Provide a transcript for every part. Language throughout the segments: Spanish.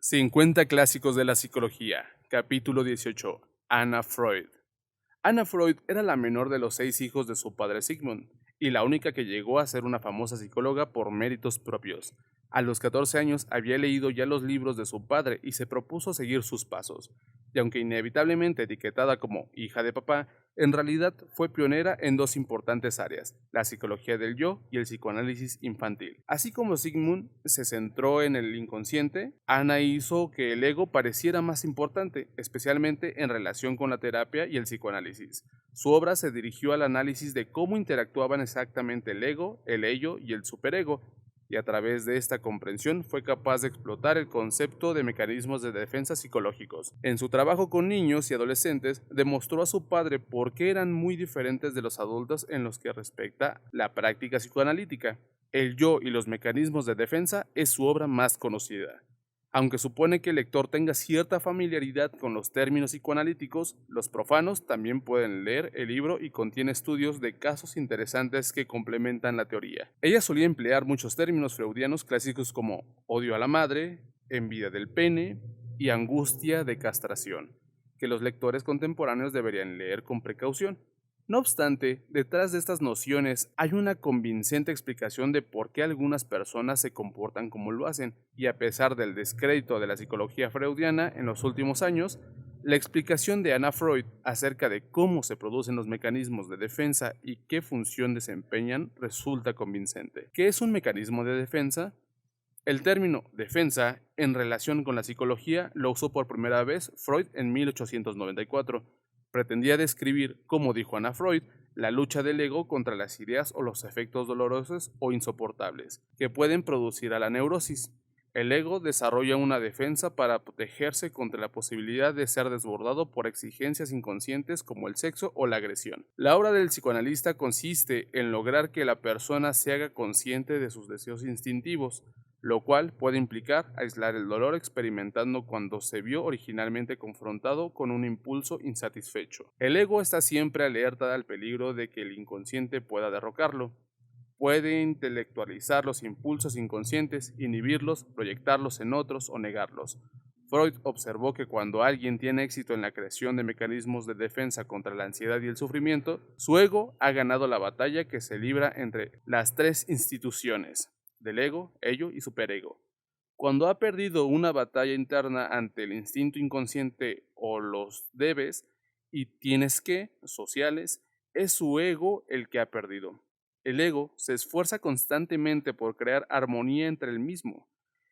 50 clásicos de la psicología, capítulo 18. Anna Freud. Anna Freud era la menor de los 6 hijos de su padre Sigmund, y la única que llegó a ser una famosa psicóloga por méritos propios. A los 14 años había leído ya los libros de su padre y se propuso seguir sus pasos. Y aunque inevitablemente etiquetada como hija de papá, en realidad fue pionera en dos importantes áreas, la psicología del yo y el psicoanálisis infantil. Así como Sigmund se centró en el inconsciente, Anna hizo que el ego pareciera más importante, especialmente en relación con la terapia y el psicoanálisis. Su obra se dirigió al análisis de cómo interactuaban exactamente el ego, el ello y el superego, y a través de esta comprensión fue capaz de explotar el concepto de mecanismos de defensa psicológicos. En su trabajo con niños y adolescentes, demostró a su padre por qué eran muy diferentes de los adultos en los que respecta la práctica psicoanalítica. El yo y los mecanismos de defensa es su obra más conocida. Aunque supone que el lector tenga cierta familiaridad con los términos psicoanalíticos, los profanos también pueden leer el libro y contiene estudios de casos interesantes que complementan la teoría. Ella solía emplear muchos términos freudianos clásicos como odio a la madre, envidia del pene y angustia de castración, que los lectores contemporáneos deberían leer con precaución. No obstante, detrás de estas nociones hay una convincente explicación de por qué algunas personas se comportan como lo hacen, y a pesar del descrédito de la psicología freudiana en los últimos años, la explicación de Anna Freud acerca de cómo se producen los mecanismos de defensa y qué función desempeñan resulta convincente. ¿Qué es un mecanismo de defensa? El término defensa, en relación con la psicología, lo usó por primera vez Freud en 1894. Pretendía describir, como dijo Anna Freud, la lucha del ego contra las ideas o los efectos dolorosos o insoportables que pueden producir a la neurosis. El ego desarrolla una defensa para protegerse contra la posibilidad de ser desbordado por exigencias inconscientes como el sexo o la agresión. La obra del psicoanalista consiste en lograr que la persona se haga consciente de sus deseos instintivos, lo cual puede implicar aislar el dolor experimentando cuando se vio originalmente confrontado con un impulso insatisfecho. El ego está siempre alerta al peligro de que el inconsciente pueda derrocarlo. Puede intelectualizar los impulsos inconscientes, inhibirlos, proyectarlos en otros o negarlos. Freud observó que cuando alguien tiene éxito en la creación de mecanismos de defensa contra la ansiedad y el sufrimiento, su ego ha ganado la batalla que se libra entre las tres instituciones del ego, ello y superego. Cuando ha perdido una batalla interna ante el instinto inconsciente o los debes y tienes que, sociales, es su ego el que ha perdido. El ego se esfuerza constantemente por crear armonía entre el mismo,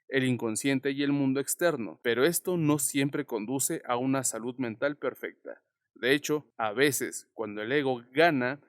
el inconsciente y el mundo externo, pero esto no siempre conduce a una salud mental perfecta. De hecho, a veces, cuando el ego gana,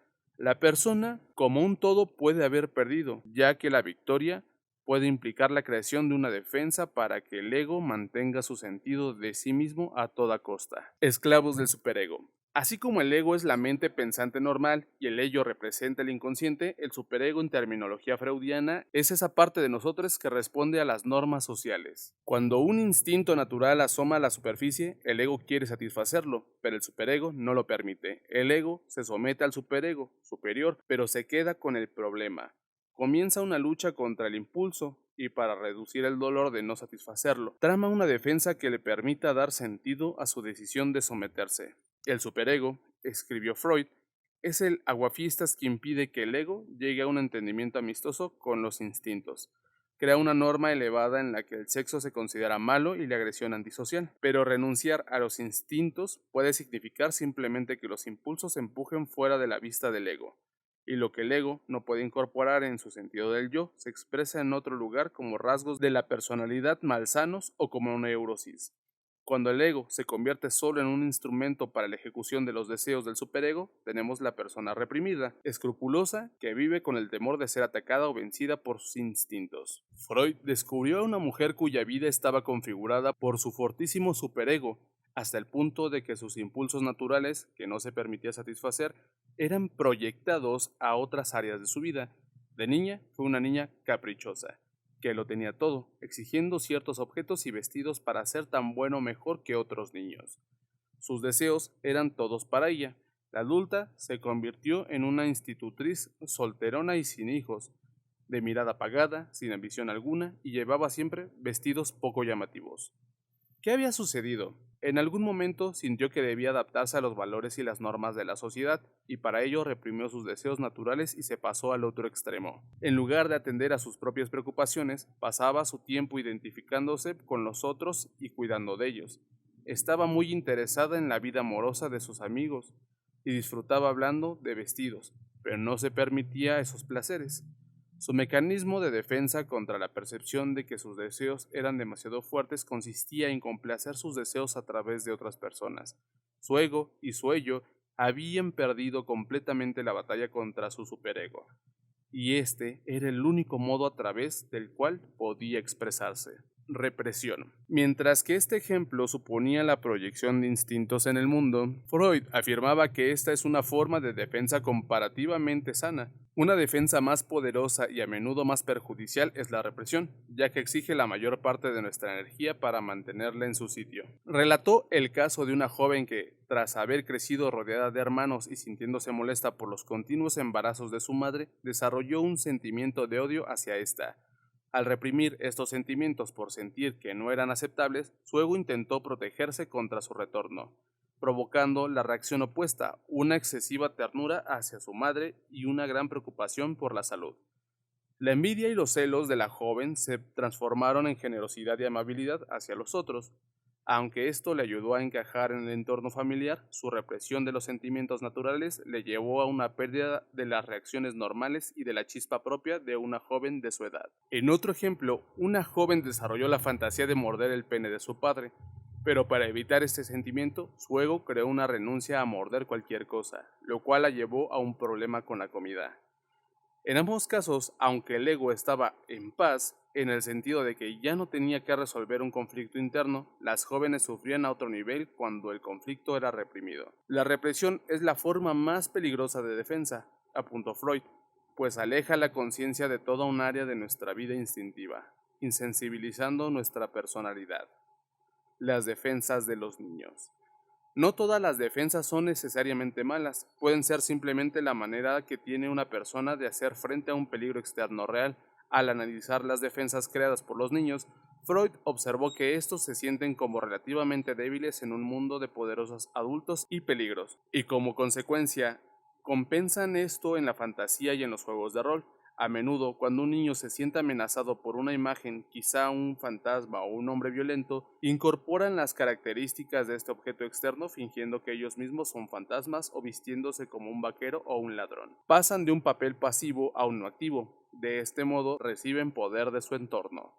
la persona como un todo puede haber perdido, ya que la victoria puede implicar la creación de una defensa para que el ego mantenga su sentido de sí mismo a toda costa. Esclavos del superego. Así como el ego es la mente pensante normal y el ello representa el inconsciente, el superego en terminología freudiana es esa parte de nosotros que responde a las normas sociales. Cuando un instinto natural asoma a la superficie, el ego quiere satisfacerlo, pero el superego no lo permite. El ego se somete al superego superior, pero se queda con el problema. Comienza una lucha contra el impulso y para reducir el dolor de no satisfacerlo, trama una defensa que le permita dar sentido a su decisión de someterse. El superego, escribió Freud, es el aguafiestas que impide que el ego llegue a un entendimiento amistoso con los instintos. Crea una norma elevada en la que el sexo se considera malo y la agresión antisocial, pero renunciar a los instintos puede significar simplemente que los impulsos se empujen fuera de la vista del ego, y lo que el ego no puede incorporar en su sentido del yo se expresa en otro lugar como rasgos de la personalidad malsanos o como una neurosis. Cuando el ego se convierte solo en un instrumento para la ejecución de los deseos del superego, tenemos la persona reprimida, escrupulosa, que vive con el temor de ser atacada o vencida por sus instintos. Freud descubrió a una mujer cuya vida estaba configurada por su fortísimo superego, hasta el punto de que sus impulsos naturales, que no se permitía satisfacer, eran proyectados a otras áreas de su vida. De niña fue una niña caprichosa, que lo tenía todo, exigiendo ciertos objetos y vestidos para ser tan bueno o mejor que otros niños. Sus deseos eran todos para ella. La adulta se convirtió en una institutriz solterona y sin hijos, de mirada apagada, sin ambición alguna, y llevaba siempre vestidos poco llamativos. ¿Qué había sucedido? En algún momento sintió que debía adaptarse a los valores y las normas de la sociedad, y para ello reprimió sus deseos naturales y se pasó al otro extremo. En lugar de atender a sus propias preocupaciones, pasaba su tiempo identificándose con los otros y cuidando de ellos. Estaba muy interesada en la vida amorosa de sus amigos y disfrutaba hablando de vestidos, pero no se permitía esos placeres. Su mecanismo de defensa contra la percepción de que sus deseos eran demasiado fuertes consistía en complacer sus deseos a través de otras personas. Su ego y su ello habían perdido completamente la batalla contra su superego, y este era el único modo a través del cual podía expresarse. Represión. Mientras que este ejemplo suponía la proyección de instintos en el mundo, Freud afirmaba que esta es una forma de defensa comparativamente sana. Una defensa más poderosa y a menudo más perjudicial es la represión, ya que exige la mayor parte de nuestra energía para mantenerla en su sitio. Relató el caso de una joven que, tras haber crecido rodeada de hermanos y sintiéndose molesta por los continuos embarazos de su madre, desarrolló un sentimiento de odio hacia esta. Al reprimir estos sentimientos por sentir que no eran aceptables, su ego intentó protegerse contra su retorno, provocando la reacción opuesta, una excesiva ternura hacia su madre y una gran preocupación por la salud. La envidia y los celos de la joven se transformaron en generosidad y amabilidad hacia los otros. Aunque esto le ayudó a encajar en el entorno familiar, su represión de los sentimientos naturales le llevó a una pérdida de las reacciones normales y de la chispa propia de una joven de su edad. En otro ejemplo, una joven desarrolló la fantasía de morder el pene de su padre, pero para evitar este sentimiento, su ego creó una renuncia a morder cualquier cosa, lo cual la llevó a un problema con la comida. En ambos casos, aunque el ego estaba en paz, en el sentido de que ya no tenía que resolver un conflicto interno, las jóvenes sufrían a otro nivel cuando el conflicto era reprimido. La represión es la forma más peligrosa de defensa, apuntó Freud, pues aleja la conciencia de toda un área de nuestra vida instintiva, insensibilizando nuestra personalidad. Las defensas de los niños. No todas las defensas son necesariamente malas, pueden ser simplemente la manera que tiene una persona de hacer frente a un peligro externo real. Al analizar las defensas creadas por los niños, Freud observó que estos se sienten como relativamente débiles en un mundo de poderosos adultos y peligros, y como consecuencia, compensan esto en la fantasía y en los juegos de rol. A menudo, cuando un niño se siente amenazado por una imagen, quizá un fantasma o un hombre violento, incorporan las características de este objeto externo fingiendo que ellos mismos son fantasmas o vistiéndose como un vaquero o un ladrón. Pasan de un papel pasivo a uno activo. De este modo, reciben poder de su entorno.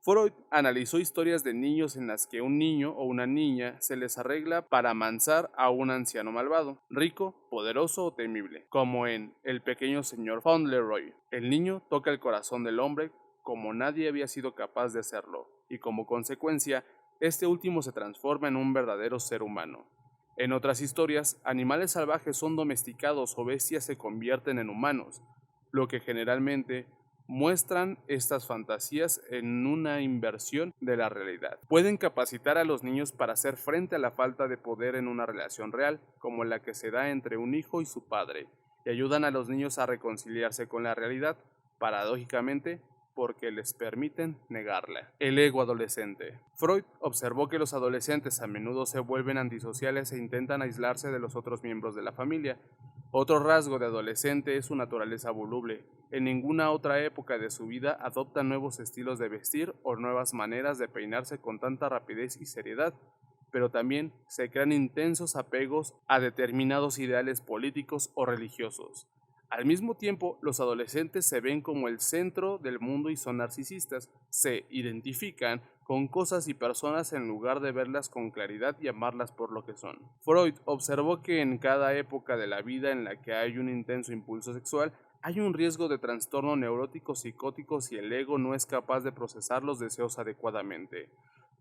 Freud analizó historias de niños en las que un niño o una niña se les arregla para amansar a un anciano malvado, rico, poderoso o temible, como en El pequeño señor Fauntleroy. El niño toca el corazón del hombre como nadie había sido capaz de hacerlo, y como consecuencia, este último se transforma en un verdadero ser humano. En otras historias, animales salvajes son domesticados o bestias se convierten en humanos, lo que generalmente muestran estas fantasías en una inversión de la realidad. Pueden capacitar a los niños para hacer frente a la falta de poder en una relación real, como la que se da entre un hijo y su padre, y ayudan a los niños a reconciliarse con la realidad, paradójicamente, porque les permiten negarla. El ego adolescente. Freud observó que los adolescentes a menudo se vuelven antisociales e intentan aislarse de los otros miembros de la familia. Otro rasgo de adolescente es su naturaleza voluble. En ninguna otra época de su vida adoptan nuevos estilos de vestir o nuevas maneras de peinarse con tanta rapidez y seriedad, pero también se crean intensos apegos a determinados ideales políticos o religiosos. Al mismo tiempo, los adolescentes se ven como el centro del mundo y son narcisistas. Se identifican con cosas y personas en lugar de verlas con claridad y amarlas por lo que son. Freud observó que en cada época de la vida en la que hay un intenso impulso sexual, hay un riesgo de trastorno neurótico psicótico si el ego no es capaz de procesar los deseos adecuadamente.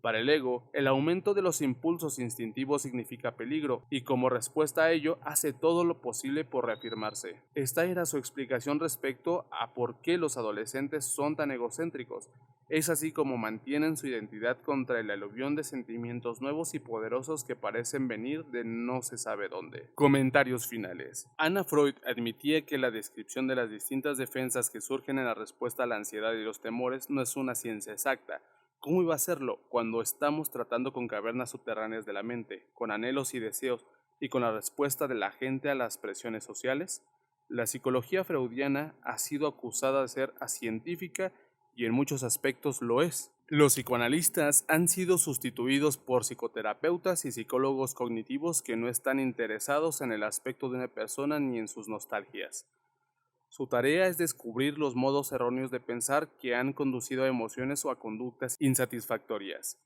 Para el ego, el aumento de los impulsos instintivos significa peligro, y como respuesta a ello, hace todo lo posible por reafirmarse. Esta era su explicación respecto a por qué los adolescentes son tan egocéntricos. Es así como mantienen su identidad contra el aluvión de sentimientos nuevos y poderosos que parecen venir de no se sabe dónde. Comentarios finales. Anna Freud admitía que la descripción de las distintas defensas que surgen en la respuesta a la ansiedad y los temores no es una ciencia exacta, ¿Cómo iba a hacerlo cuando estamos tratando con cavernas subterráneas de la mente, con anhelos y deseos, y con la respuesta de la gente a las presiones sociales? La psicología freudiana ha sido acusada de ser acientífica y en muchos aspectos lo es. Los psicoanalistas han sido sustituidos por psicoterapeutas y psicólogos cognitivos que no están interesados en el aspecto de una persona ni en sus nostalgias. Su tarea es descubrir los modos erróneos de pensar que han conducido a emociones o a conductas insatisfactorias.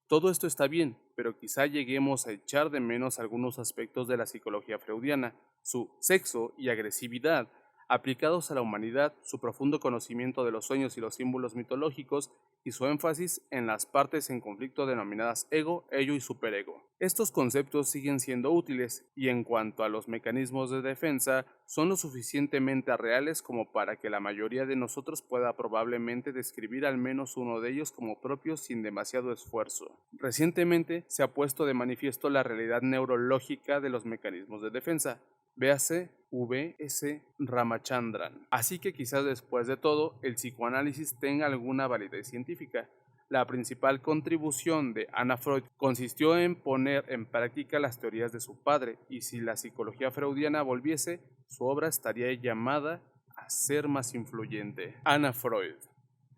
Todo esto está bien, pero quizá lleguemos a echar de menos algunos aspectos de la psicología freudiana, su sexo y agresividad, aplicados a la humanidad, su profundo conocimiento de los sueños y los símbolos mitológicos, y su énfasis en las partes en conflicto denominadas ego, ello y superego. Estos conceptos siguen siendo útiles, y en cuanto a los mecanismos de defensa, son lo suficientemente reales como para que la mayoría de nosotros pueda probablemente describir al menos uno de ellos como propios sin demasiado esfuerzo. Recientemente se ha puesto de manifiesto la realidad neurológica de los mecanismos de defensa. Véase V.S. Ramachandran. Así que quizás después de todo, el psicoanálisis tenga alguna validez científica. La principal contribución de Anna Freud consistió en poner en práctica las teorías de su padre, y si la psicología freudiana volviese, su obra estaría llamada a ser más influyente. Anna Freud.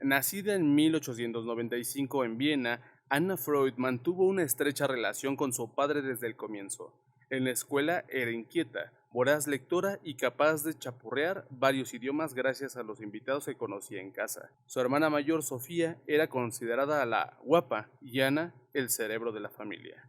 Nacida en 1895 en Viena, Anna Freud mantuvo una estrecha relación con su padre desde el comienzo. En la escuela era inquieta, voraz lectora y capaz de chapurrear varios idiomas gracias a los invitados que conocía en casa. Su hermana mayor, Sofía, era considerada la guapa y Ana el cerebro de la familia.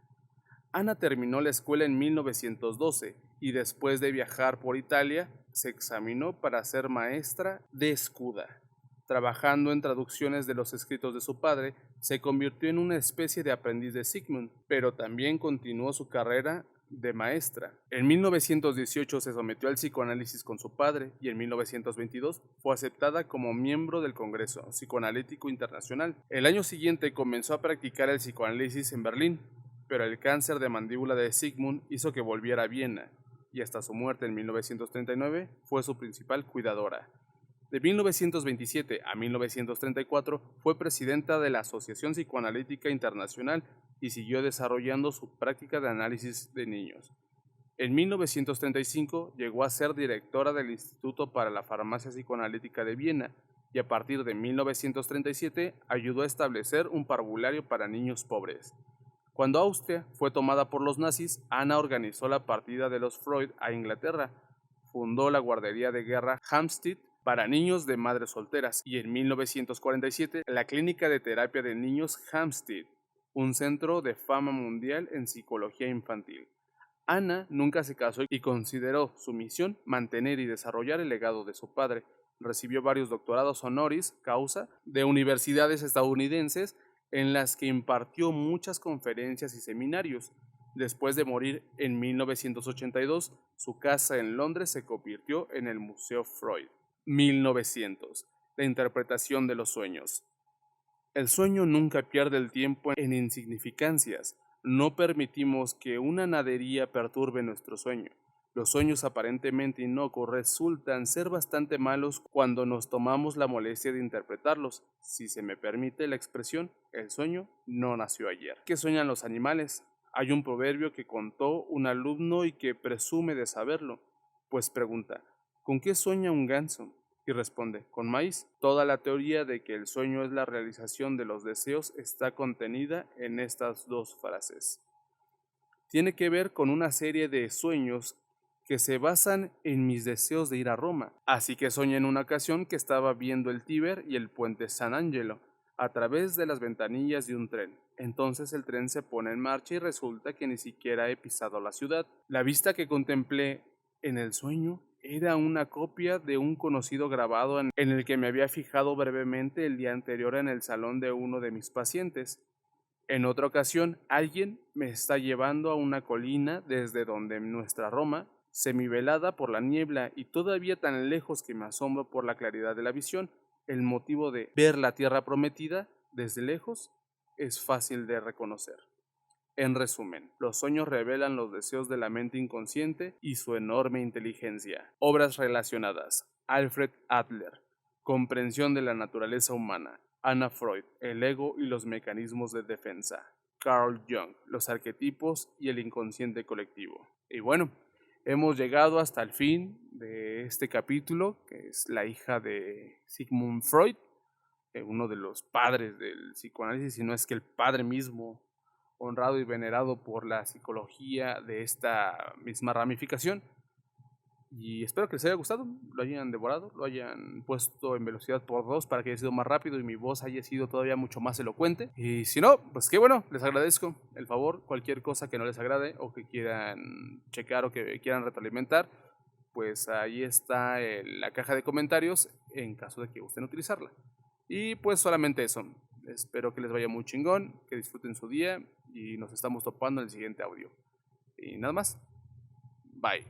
Ana terminó la escuela en 1912 y después de viajar por Italia, se examinó para ser maestra de escuda. Trabajando en traducciones de los escritos de su padre, se convirtió en una especie de aprendiz de Sigmund, pero también continuó su carrera de maestra. En 1918 se sometió al psicoanálisis con su padre y en 1922 fue aceptada como miembro del Congreso Psicoanalítico Internacional. El año siguiente comenzó a practicar el psicoanálisis en Berlín, pero el cáncer de mandíbula de Sigmund hizo que volviera a Viena, y hasta su muerte en 1939 fue su principal cuidadora. De 1927 a 1934 fue presidenta de la Asociación Psicoanalítica Internacional y siguió desarrollando su práctica de análisis de niños. En 1935 llegó a ser directora del Instituto para la Farmacia Psicoanalítica de Viena y a partir de 1937 ayudó a establecer un parvulario para niños pobres. Cuando Austria fue tomada por los nazis, Anna organizó la partida de los Freud a Inglaterra, fundó la guardería de guerra Hampstead para niños de madres solteras y en 1947 la Clínica de Terapia de Niños Hampstead, un centro de fama mundial en psicología infantil. Anna nunca se casó y consideró su misión mantener y desarrollar el legado de su padre. Recibió varios doctorados honoris causa de universidades estadounidenses en las que impartió muchas conferencias y seminarios. Después de morir en 1982, su casa en Londres se convirtió en el Museo Freud. 1900. La interpretación de los sueños. El sueño nunca pierde el tiempo en insignificancias. No permitimos que una nadería perturbe nuestro sueño. Los sueños aparentemente inocuos resultan ser bastante malos cuando nos tomamos la molestia de interpretarlos. Si se me permite la expresión, el sueño no nació ayer. ¿Qué sueñan los animales? Hay un proverbio que contó un alumno y que presume de saberlo, pues pregunta, ¿con qué sueña un ganso? Y responde, con maíz. Toda la teoría de que el sueño es la realización de los deseos está contenida en estas dos frases. Tiene que ver con una serie de sueños que se basan en mis deseos de ir a Roma. Así que soñé en una ocasión que estaba viendo el Tíber y el puente San Angelo a través de las ventanillas de un tren. Entonces el tren se pone en marcha y resulta que ni siquiera he pisado la ciudad. La vista que contemplé en el sueño era una copia de un conocido grabado en el que me había fijado brevemente el día anterior en el salón de uno de mis pacientes. En otra ocasión, alguien me está llevando a una colina desde donde nuestra Roma, semivelada por la niebla y todavía tan lejos que me asombro por la claridad de la visión, el motivo de ver la tierra prometida desde lejos es fácil de reconocer. En resumen, los sueños revelan los deseos de la mente inconsciente y su enorme inteligencia. Obras relacionadas. Alfred Adler. Comprensión de la naturaleza humana. Anna Freud, el ego y los mecanismos de defensa. Carl Jung, los arquetipos y el inconsciente colectivo. Y bueno, hemos llegado hasta el fin de este capítulo, que es la hija de Sigmund Freud, uno de los padres del psicoanálisis, si no es que el padre mismo, honrado y venerado por la psicología de esta misma ramificación. Y espero que les haya gustado, lo hayan devorado, lo hayan puesto en velocidad por 2 para que haya sido más rápido y mi voz haya sido todavía mucho más elocuente. Y si no, pues qué bueno, les agradezco el favor. Cualquier cosa que no les agrade o que quieran checar o que quieran retroalimentar, pues ahí está la caja de comentarios en caso de que gusten utilizarla. Y pues solamente eso. Espero que les vaya muy chingón, que disfruten su día y nos estamos topando en el siguiente audio. Y nada más. Bye.